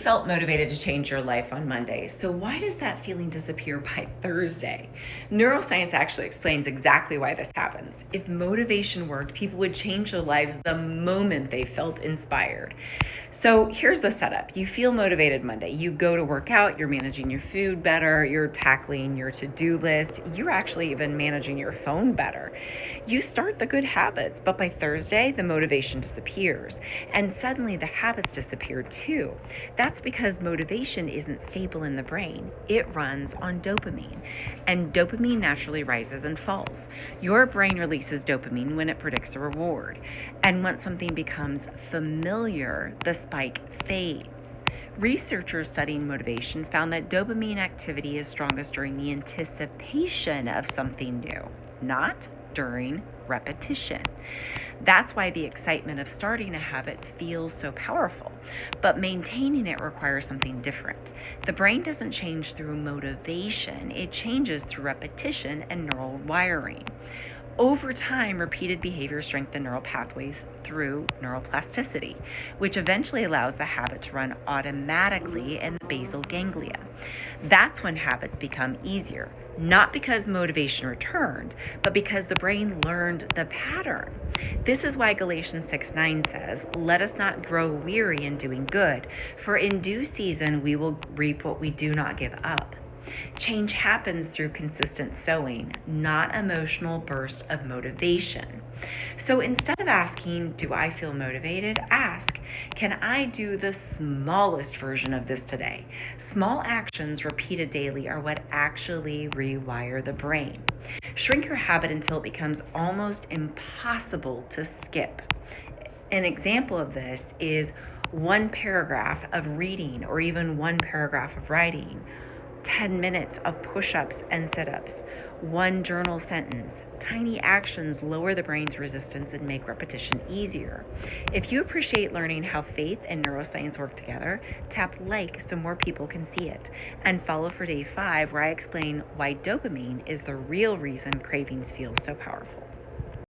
felt motivated to change your life on Monday. So why does that feeling disappear by Thursday? Neuroscience actually explains exactly why this happens. If motivation worked, people would change their lives the moment they felt inspired. So here's the setup. You feel motivated Monday. You go to work out, you're managing your food better, you're tackling your to-do list, you're actually even managing your phone better. You start the good habits, but by Thursday, the motivation disappears. And suddenly the habits disappear too. That's because motivation isn't stable in the brain. It runs on dopamine. And dopamine naturally rises and falls. Your brain releases dopamine when it predicts a reward. And once something becomes familiar, the spike fades. Researchers studying motivation found that dopamine activity is strongest during the anticipation of something new, not during repetition. That's why the excitement of starting a habit feels so powerful, but maintaining it requires something different. The brain doesn't change through motivation, it changes through repetition and neural wiring. Over time, repeated behavior strengthens neural pathways through neuroplasticity, which eventually allows the habit to run automatically in the basal ganglia. That's when habits become easier, not because motivation returned, but because the brain learned the pattern. This is why Galatians 6:9 says, "Let us not grow weary in doing good, for in due season we will reap what we do not give up." Change happens through consistent sowing, not emotional bursts of motivation. So instead of asking, "Do I feel motivated?" ask, "Can I do the smallest version of this today?" Small actions repeated daily are what actually rewire the brain. Shrink your habit until it becomes almost impossible to skip. An example of this is one paragraph of reading or even one paragraph of writing. 10 minutes of push-ups and sit-ups, one journal sentence. Tiny actions lower the brain's resistance and make repetition easier. If you appreciate learning how faith and neuroscience work together, tap like so more people can see it. And follow for day 5, where I explain why dopamine is the real reason cravings feel so powerful.